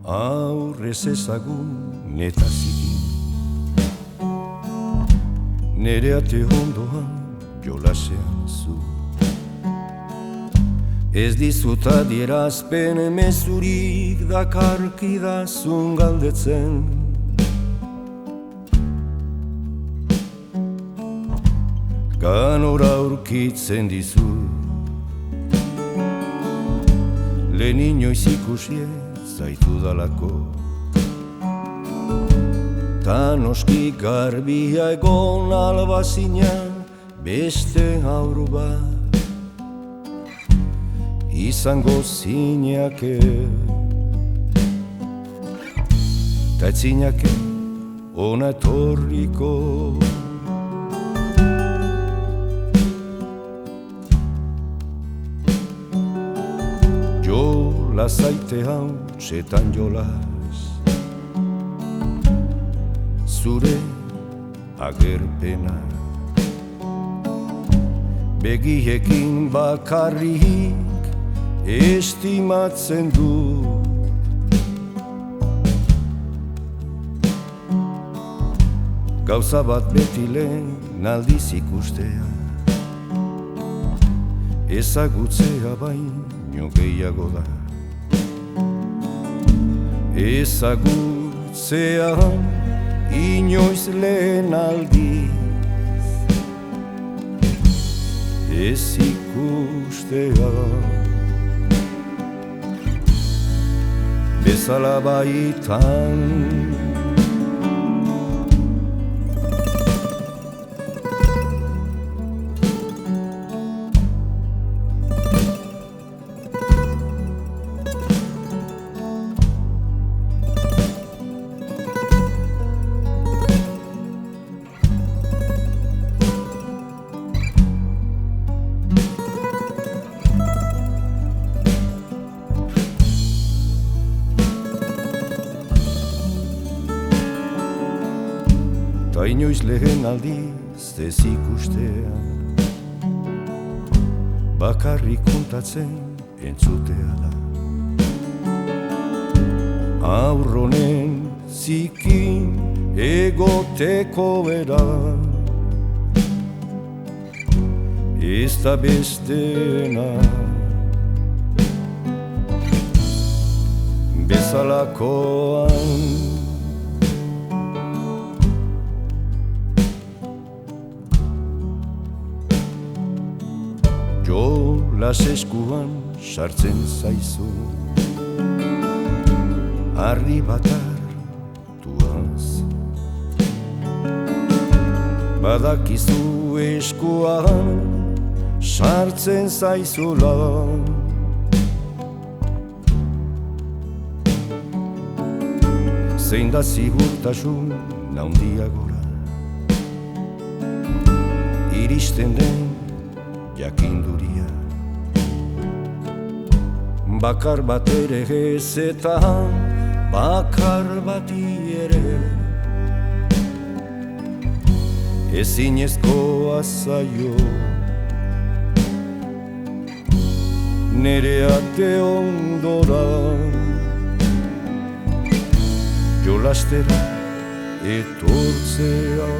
Aurrez ezagun eta zikin, nere ate ondoan jolasean zu. Ez dizut adierazpen mezurik dakarkidazun galdetzen. Ganora aurkitzen dizut, lehen inoiz ikusiez zaitu dalako. Ta noski garbia egon albazinan beste haur bat izango zinake. Ta etzinake ona etorriko. Lazaite hau txetan jolas, zure agerpena. Begiekin bakarrik estimatzen dut. Gauza bat beti lehen aldiz ikustea, ezagutzea baino gehiago da. Ezagutzea inoiz lehen aldiz, ez ikustea bezala baitan. Ta inoiz lehen aldiz ez ikustea, bakarrik kontatzen entzutea da. Aurronen zikin egoteko bera, ez da bestena bezalakoan. Jolas eskuan sartzen zaizu, harri bat hartuaz. Badakizu eskuan sartzen zaizula, zein da zigurtasun handiagora iristen den jakinduria. Bakar bat ere ez eta bakar bati ere ezinezkoa zaio nere ate ondora jolastera etortzea.